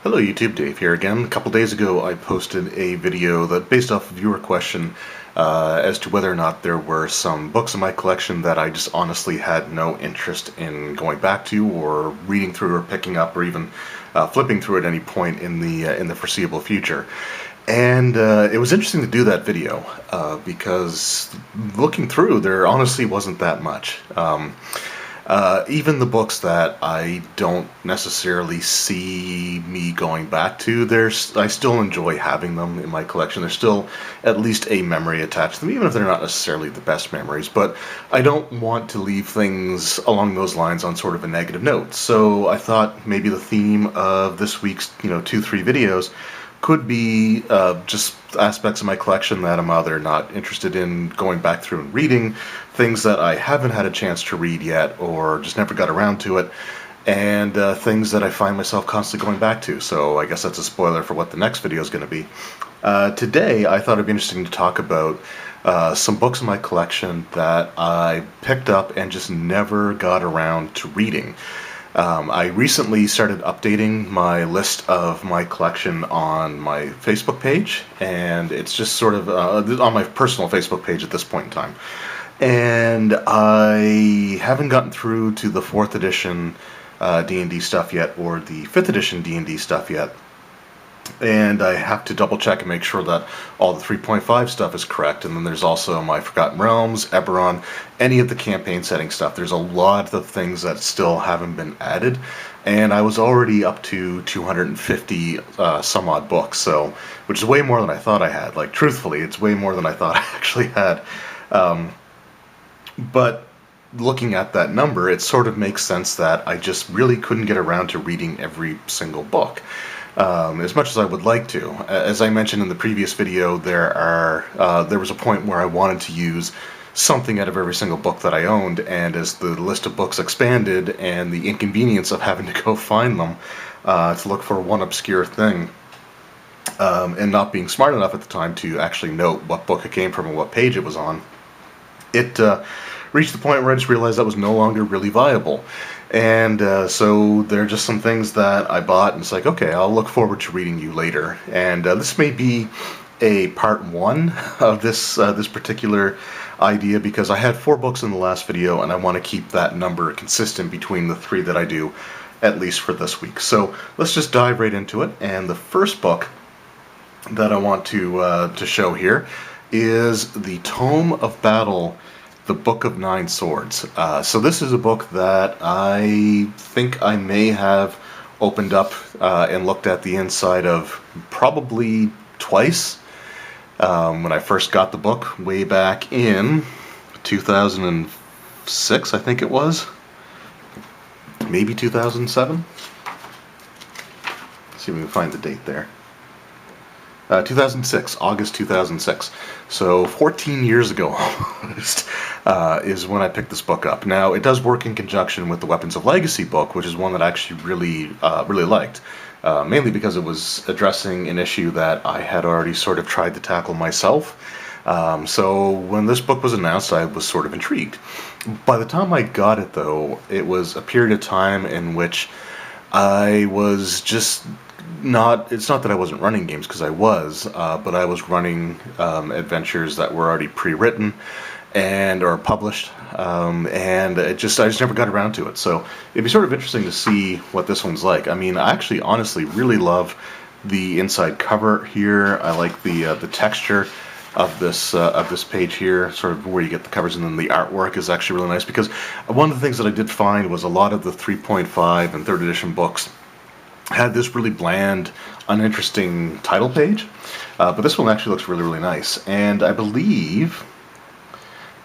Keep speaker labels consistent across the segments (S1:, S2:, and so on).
S1: Hello YouTube, Dave here again. A couple days ago I posted a video that based off a viewer question as to whether or not there were some books in my collection that I just honestly had no interest in going back to or reading through or picking up or even flipping through at any point in the foreseeable future. And it was interesting to do that video because looking through there honestly wasn't that much. Even the books that I don't necessarily see me going back to, I still enjoy having them in my collection. There's still at least a memory attached to them, even if they're not necessarily the best memories. But I don't want to leave things along those lines on sort of a negative note. So I thought maybe the theme of this week's, 2-3 videos could be just aspects of my collection that I'm either not interested in going back through and reading, things that I haven't had a chance to read yet or just never got around to it, and things that I find myself constantly going back to. So I guess that's a spoiler for what the next video is going to be. Today I thought it'd be interesting to talk about some books in my collection that I picked up and just never got around to reading. I recently started updating my list of my collection on my Facebook page, and it's just sort of on my personal Facebook page at this point in time. And I haven't gotten through to the 4th edition D&D stuff yet, or the 5th edition D&D stuff yet. And I have to double check and make sure that all the 3.5 stuff is correct. And then there's also my Forgotten Realms, Eberron, any of the campaign setting stuff. There's a lot of things that still haven't been added. And I was already up to 250 some odd books, so which is way more than I thought I had. Like, truthfully, it's way more than I thought I actually had. But looking at that number, it sort of makes sense that I just really couldn't get around to reading every single book. As much as I would like to. As I mentioned in the previous video, there was a point where I wanted to use something out of every single book that I owned, and as the list of books expanded and the inconvenience of having to go find them to look for one obscure thing, and not being smart enough at the time to actually note what book it came from and what page it was on, it reached the point where I just realized that was no longer really viable. And so there are just some things that I bought, and it's like, okay, I'll look forward to reading you later. And this may be a part 1 of this particular idea, because I had 4 books in the last video, and I want to keep that number consistent between the 3 that I do, at least for this week. So let's just dive right into it. And the first book that I want to show here is the Tome of Battle, the Book of Nine Swords. So this is a book that I think I may have opened up and looked at the inside of probably twice. When I first got the book way back in 2006, I think it was. Maybe 2007. Let's see if we can find the date there. 2006, August 2006. So 14 years ago almost is when I picked this book up. Now, it does work in conjunction with the Weapons of Legacy book, which is one that I actually really liked. Mainly because it was addressing an issue that I had already sort of tried to tackle myself. So when this book was announced, I was sort of intrigued. By the time I got it, though, it was a period of time in which I was just it's not that I wasn't running games, because I was, but I was running adventures that were already pre-written or published, and I just never got around to it. So it'd be sort of interesting to see what this one's like. I mean, I actually honestly really love the inside cover here. I like the texture of this page here, sort of where you get the covers, and then the artwork is actually really nice, because one of the things that I did find was a lot of the 3.5 and 3rd edition books had this really bland, uninteresting title page, but this one actually looks really, really nice. And I believe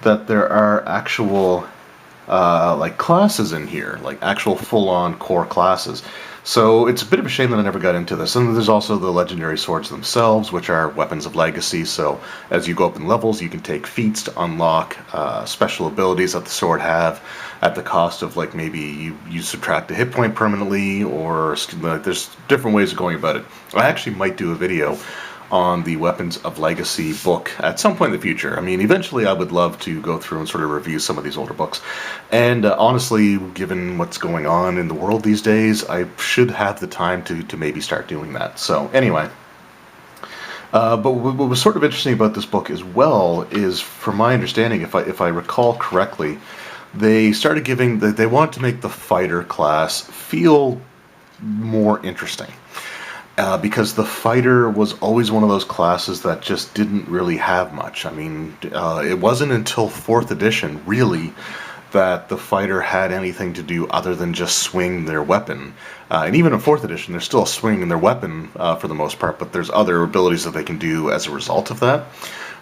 S1: that there are actual like classes in here, like actual full-on core classes. So it's a bit of a shame that I never got into this. And there's also the legendary swords themselves, which are weapons of legacy. So as you go up in levels, you can take feats to unlock special abilities that the sword have at the cost of, like, maybe you subtract a hit point permanently, or there's different ways of going about it. I actually might do a video on the Weapons of Legacy book at some point in the future. I mean, eventually I would love to go through and sort of review some of these older books. And honestly, given what's going on in the world these days, I should have the time to maybe start doing that. So anyway. But what was sort of interesting about this book as well is, from my understanding, if I recall correctly, they started giving, they wanted to make the fighter class feel more interesting. Because the fighter was always one of those classes that just didn't really have much. I mean, it wasn't until 4th edition, really, that the fighter had anything to do other than just swing their weapon. And even in 4th edition, they're still swinging their weapon for the most part, but there's other abilities that they can do as a result of that.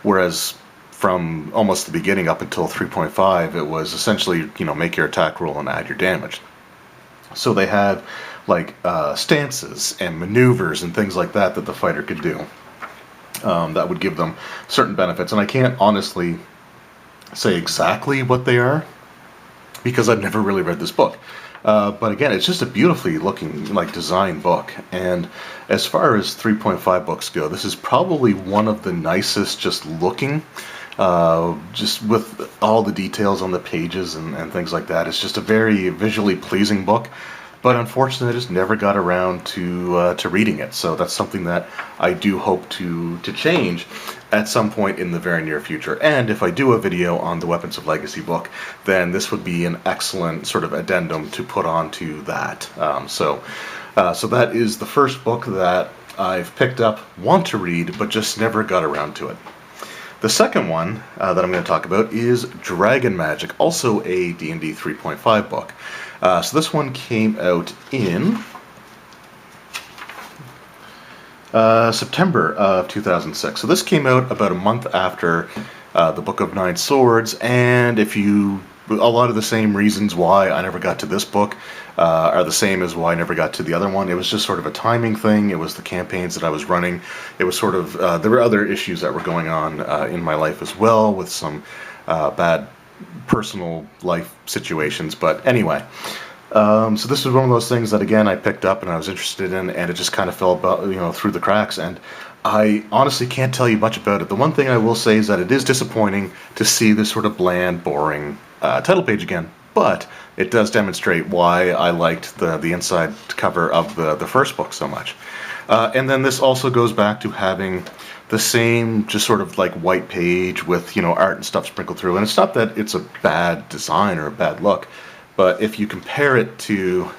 S1: Whereas from almost the beginning up until 3.5, it was essentially, make your attack roll and add your damage. So they had like stances and maneuvers and things like that the fighter could do that would give them certain benefits. And I can't honestly say exactly what they are because I've never really read this book. But again, it's just a beautifully looking, designed book. And as far as 3.5 books go, this is probably one of the nicest just looking. Just with all the details on the pages and things like that. It's just a very visually pleasing book. But unfortunately, I just never got around to reading it. So that's something that I do hope to change at some point in the very near future. And if I do a video on the Weapons of Legacy book, then this would be an excellent sort of addendum to put onto that. So that is the first book that I've picked up, want to read, but just never got around to it. The second one that I'm going to talk about is Dragon Magic, also a D&D 3.5 book. So this one came out in September of 2006. So this came out about a month after the Book of Nine Swords, and a lot of the same reasons why I never got to this book are the same as why I never got to the other one. It was just sort of a timing thing. It was the campaigns that I was running. It was sort of, there were other issues that were going on in my life as well, with some bad personal life situations. But anyway, so this was one of those things that, again, I picked up and I was interested in, and it just kind of fell about, through the cracks. And I honestly can't tell you much about it. The one thing I will say is that it is disappointing to see this sort of bland, boring title page again, but it does demonstrate why I liked the inside cover of the first book so much. And then this also goes back to having the same just sort of white page with art and stuff sprinkled through. And it's not that it's a bad design or a bad look, but if you compare it to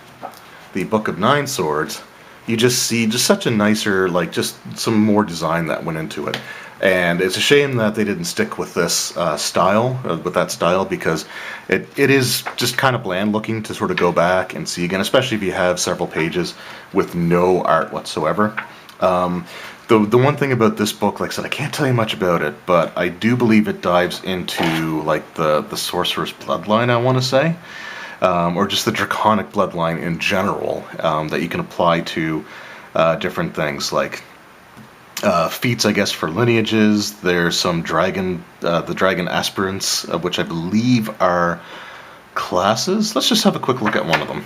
S1: the Book of Nine Swords, you just see just such a nicer, just some more design that went into it. And it's a shame that they didn't stick with this style, because it is just kind of bland looking to sort of go back and see again, especially if you have several pages with no art whatsoever. The one thing about this book, like I said, I can't tell you much about it, but I do believe it dives into the Sorcerer's Bloodline, I want to say, or just the Draconic Bloodline in general, that you can apply to different things like feats, I guess, for lineages. There's some the dragon aspirants, which I believe are classes. Let's just have a quick look at one of them.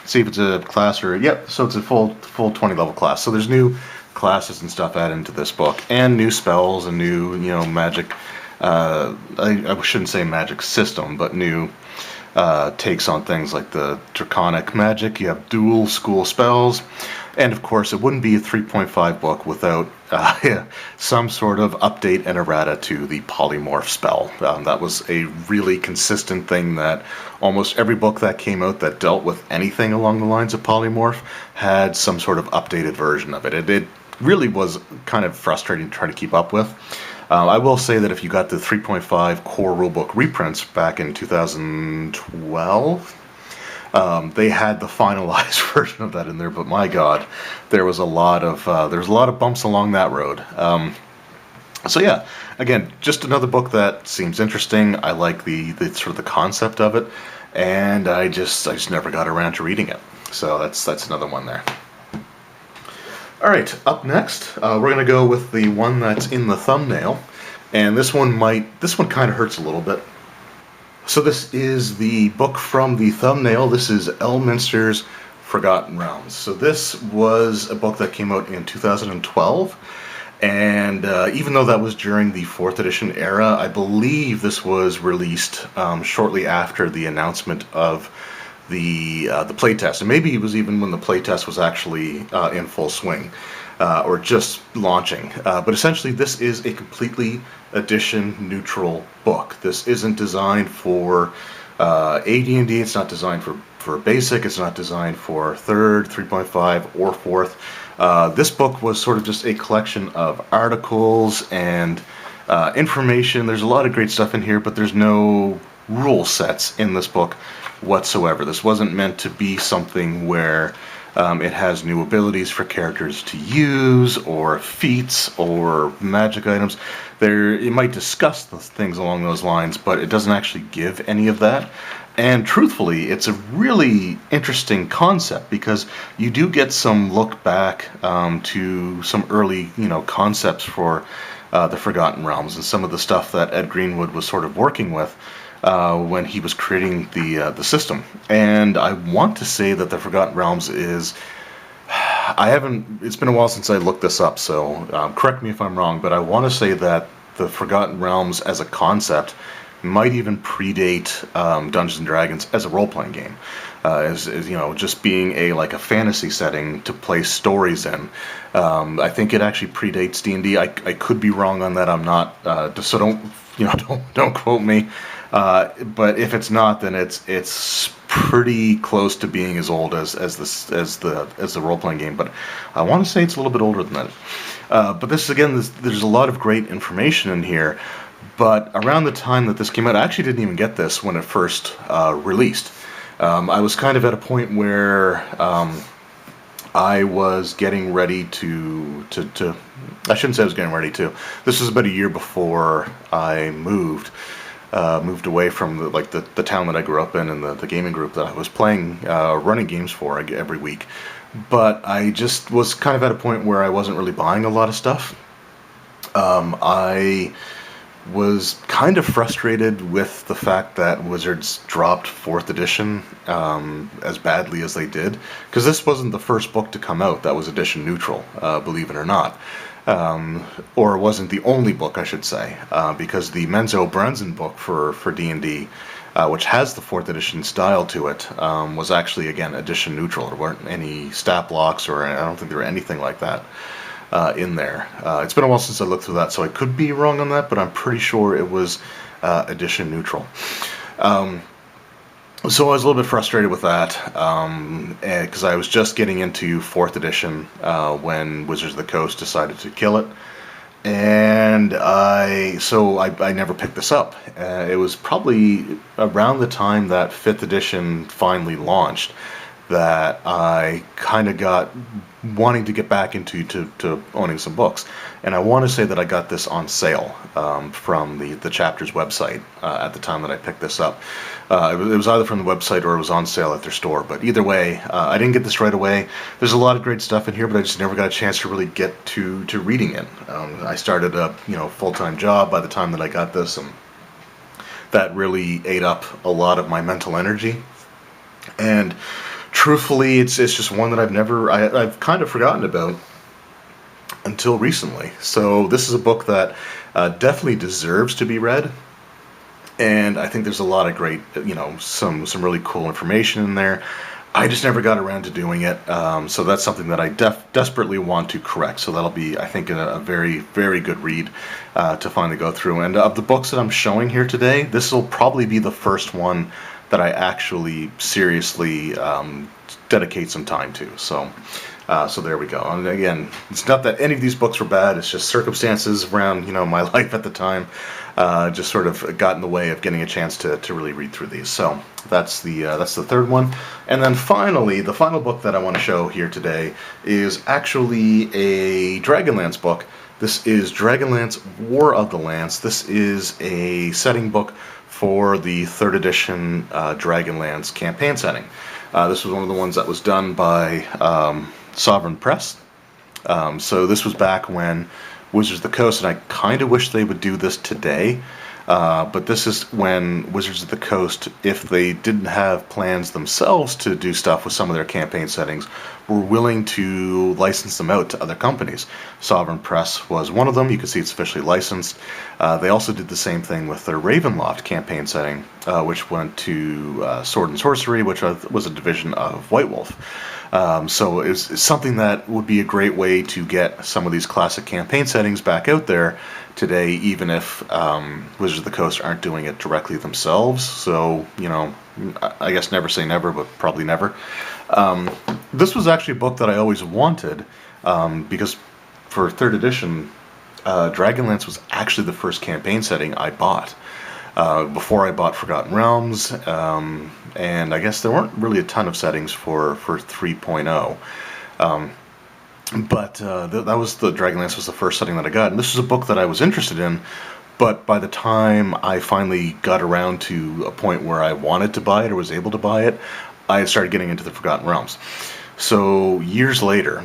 S1: See if it's a class or, yep, so it's a full 20 level class. So there's new classes and stuff added into this book, and new spells and new, magic, I shouldn't say magic system, but new takes on things like the draconic magic. You have dual school spells, and of course it wouldn't be a 3.5 book without some sort of update and errata to the polymorph spell. That was a really consistent thing that almost every book that came out that dealt with anything along the lines of polymorph had some sort of updated version of it. It really was kind of frustrating to try to keep up with. I will say that if you got the 3.5 core rulebook reprints back in 2012, they had the finalized version of that in there. But my God, there was a lot of bumps along that road. So yeah, again, just another book that seems interesting. I like the sort of the concept of it, and I just never got around to reading it. So that's another one there. All right, up next, we're going to go with the one that's in the thumbnail, and this one kind of hurts a little bit. So this is the book from the thumbnail. This is Elminster's Forgotten Realms. So this was a book that came out in 2012, and even though that was during the 4th edition era, I believe this was released shortly after the announcement of the playtest, and maybe it was even when the playtest was actually in full swing. Or just launching. But essentially, this is a completely edition neutral book. This isn't designed for AD&D, it's not designed for basic, it's not designed for 3rd, 3.5, or 4th. This book was sort of just a collection of articles and information. There's a lot of great stuff in here, but there's no rule sets in this book whatsoever. This wasn't meant to be something where it has new abilities for characters to use, or feats, or magic items. It might discuss the things along those lines, but it doesn't actually give any of that. And truthfully, it's a really interesting concept, because you do get some look back to some early, concepts for the Forgotten Realms, and some of the stuff that Ed Greenwood was sort of working with when he was creating the system. And I want to say that the Forgotten Realms is, it's been a while since I looked this up, so correct me if I'm wrong, but I want to say that the Forgotten Realms as a concept might even predate Dungeons and Dragons as a role-playing game, as just being a fantasy setting to play stories in. I think it actually predates D&D. I could be wrong on that. I'm not, so don't quote me. But if it's not, then it's pretty close to being as old as the role-playing game. But I want to say it's a little bit older than that. But there's a lot of great information in here. But around the time that this came out, I actually didn't even get this when it first released. I was kind of at a point where I was getting ready to I shouldn't say I was getting ready to. This was about a year before I moved away from the town that I grew up in, and the gaming group that I was playing, running games for every week. But I just was kind of at a point where I wasn't really buying a lot of stuff. I was kind of frustrated with the fact that Wizards dropped 4th edition as badly as they did, because this wasn't the first book to come out that was edition neutral, believe it or not. Or wasn't the only book, I should say, because the Menzo Brunson book for D&D, which has the 4th edition style to it, was actually, again, edition neutral. There weren't any stat blocks, or I don't think there were anything like that in there. It's been a while since I looked through that, so I could be wrong on that, but I'm pretty sure it was edition neutral. So I was a little bit frustrated with that, because I was just getting into 4th edition when Wizards of the Coast decided to kill it, and I never picked this up. It was probably around the time that 5th edition finally launched that I kind of got wanting to get back into to owning some books. And I want to say that I got this on sale from the chapter's website at the time that I picked this up. It was either from the website or it was on sale at their store. But either way, I didn't get this right away. There's a lot of great stuff in here, but I just never got a chance to really get to reading it. I started a full-time job by the time that I got this, and that really ate up a lot of my mental energy. And truthfully, it's just one that I've kind of forgotten about until recently. So this is a book that definitely deserves to be read, and I think there's a lot of great, some really cool information in there. I just never got around to doing it, so that's something that I desperately want to correct. So that'll be, I think, a very, very good read to finally go through. And of the books that I'm showing here today, this will probably be the first one that I actually seriously dedicate some time to. So there we go. And again, it's not that any of these books were bad. It's just circumstances around my life at the time just sort of got in the way of getting a chance to really read through these. So that's the third one. And then finally, the final book that I want to show here today is actually a Dragonlance book. This is Dragonlance War of the Lance. This is a setting book for the 3rd edition Dragonlance campaign setting. This was one of the ones that was done by Sovereign Press. So this was back when Wizards of the Coast, and I kind of wish they would do this today. But this is when Wizards of the Coast, if they didn't have plans themselves to do stuff with some of their campaign settings, were willing to license them out to other companies. Sovereign Press was one of them. You can see it's officially licensed. They also did the same thing with their Ravenloft campaign setting, which went to Sword and Sorcery, which was a division of White Wolf. So it's something that would be a great way to get some of these classic campaign settings back out there today, even if Wizards of the Coast aren't doing it directly themselves. So, you know, I guess never say never, but probably never. This was actually a book that I always wanted, because for 3rd edition, Dragonlance was actually the first campaign setting I bought. Before I bought Forgotten Realms, and I guess there weren't really a ton of settings for 3.0. But that was the Dragonlance was the first setting that I got, and this was a book that I was interested in. But by the time I finally got around to a point where I wanted to buy it or was able to buy it, I had started getting into the Forgotten Realms. So years later,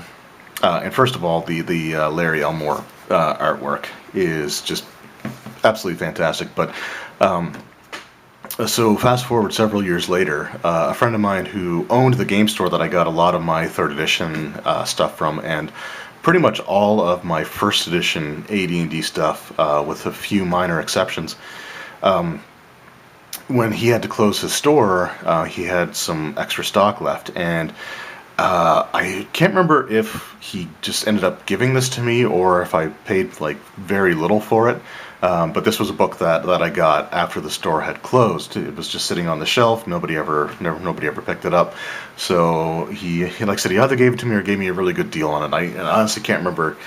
S1: and first of all, the Larry Elmore artwork is just absolutely fantastic. But so fast forward several years later, a friend of mine who owned the game store that I got a lot of my 3rd edition stuff from, and pretty much all of my 1st edition AD&D stuff, with a few minor exceptions, when he had to close his store, he had some extra stock left, and I can't remember if he just ended up giving this to me or if I paid like very little for it. But this was a book that I got after the store had closed. It was just sitting on the shelf. Nobody ever picked it up. So he like said he either gave it to me or gave me a really good deal on it. I honestly can't remember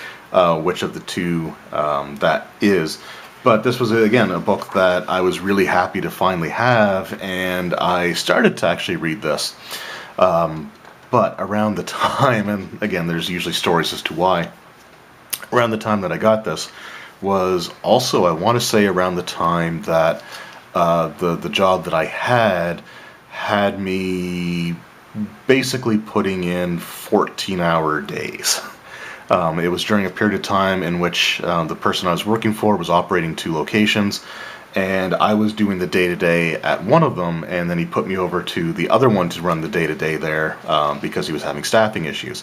S1: which of the two that is. But this was, again, a book that I was really happy to finally have, and I started to actually read this. But around the time, and again, there's usually stories as to why, around the time that I got this was also, I want to say, around the time that the job that I had me basically putting in 14-hour days. It was during a period of time in which the person I was working for was operating 2 locations, and I was doing the day-to-day at one of them, and then he put me over to the other one to run the day-to-day there, because he was having staffing issues.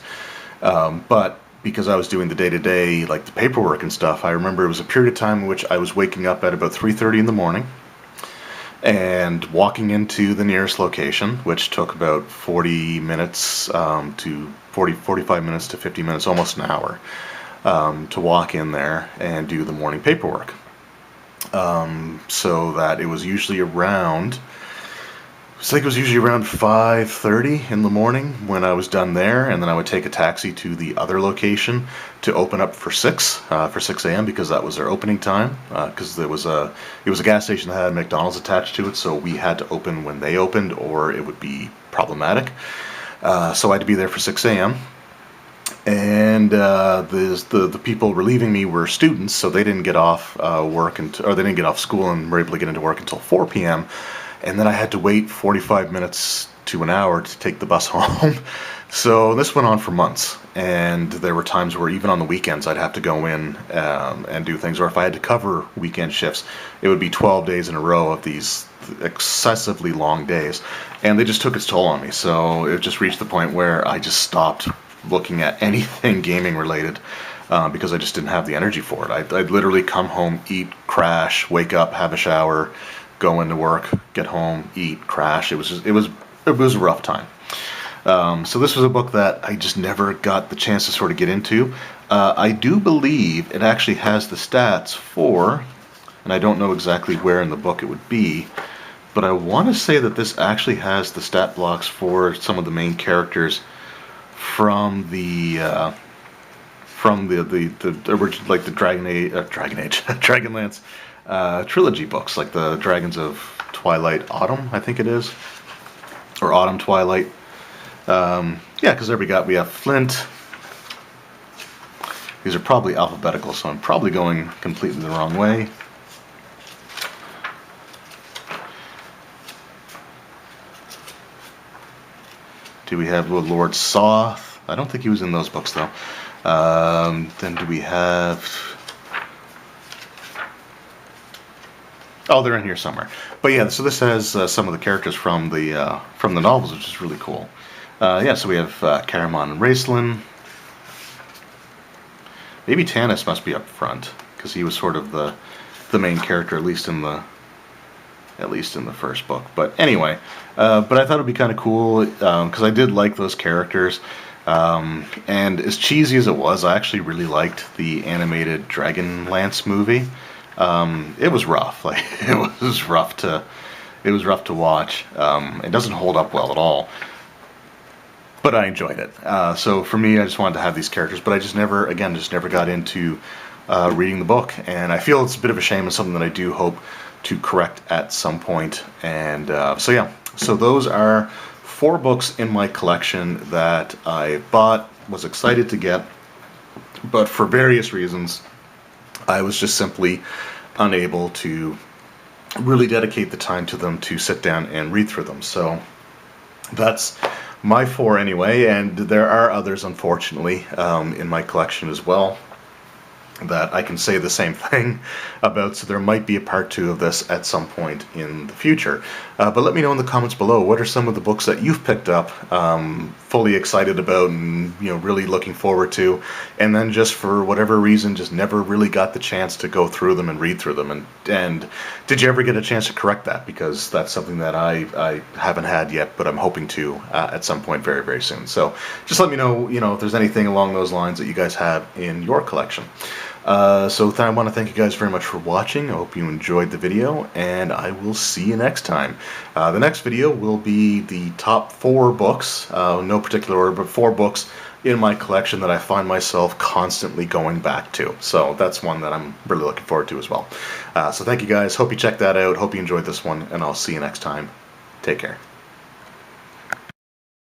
S1: But because I was doing the day-to-day, like the paperwork and stuff, I remember it was a period of time in which I was waking up at about 3:30 in the morning and walking into the nearest location, which took about 40 minutes to 45 minutes to 50 minutes, almost an hour, to walk in there and do the morning paperwork. So that it was usually around, I think it was usually around 5:30 in the morning when I was done there, and then I would take a taxi to the other location to open up for 6 a.m. because that was their opening time. Because it was a gas station that had McDonald's attached to it, so we had to open when they opened, or it would be problematic. So I had to be there for 6 a.m. And the people relieving me were students, so they didn't get off work or they didn't get off school and were able to get into work until 4 p.m. And then I had to wait 45 minutes to an hour to take the bus home. So this went on for months, and there were times where even on the weekends I'd have to go in and do things, or if I had to cover weekend shifts, it would be 12 days in a row of these excessively long days, and they just took its toll on me. So it just reached the point where I just stopped looking at anything gaming related, because I just didn't have the energy for it. I'd literally come home, eat, crash, wake up, have a shower, go into work, get home, eat, crash. It was a rough time. So this was a book that I just never got the chance to sort of get into. I do believe it actually has the stats for, and I don't know exactly where in the book it would be, but I want to say that this actually has the stat blocks for some of the main characters from the original, like the Dragonlance trilogy books, like the Dragons of Twilight Autumn, I think it is, or Autumn Twilight. Yeah, because there we have Flint. These are probably alphabetical, so I'm probably going completely the wrong way. Do we have Lord Soth? I don't think he was in those books, though. Then do we have... Oh, they're in here somewhere. But yeah, so this has some of the characters from the novels, which is really cool. Yeah, so we have Caramon and Raceland. Maybe Tanis must be up front because he was sort of the main character, at least in the first book. But anyway, but I thought it'd be kind of cool because I did like those characters. And as cheesy as it was, I actually really liked the animated Dragonlance movie. It was rough. Like it was rough to watch. It doesn't hold up well at all. But I enjoyed it. So for me, I just wanted to have these characters, but I just never got into reading the book, and I feel it's a bit of a shame and something that I do hope to correct at some point. And so yeah, so those are 4 books in my collection that I bought, was excited to get, but for various reasons, I was just simply unable to really dedicate the time to them to sit down and read through them. So that's my 4 anyway, and there are others, unfortunately, in my collection as well that I can say the same thing about, so there might be a part 2 of this at some point in the future. But let me know in the comments below, what are some of the books that you've picked up, fully excited about and really looking forward to, and then just for whatever reason just never really got the chance to go through them and read through them, and did you ever get a chance to correct that? Because that's something that I haven't had yet, but I'm hoping to at some point very, very soon. So just let me know, if there's anything along those lines that you guys have in your collection. So I want to thank you guys very much for watching. I hope you enjoyed the video, and I will see you next time. The next video will be the top 4 books, no particular order, but 4 books in my collection that I find myself constantly going back to. So that's one that I'm really looking forward to as well. So thank you guys. Hope you checked that out. Hope you enjoyed this one, and I'll see you next time. Take care.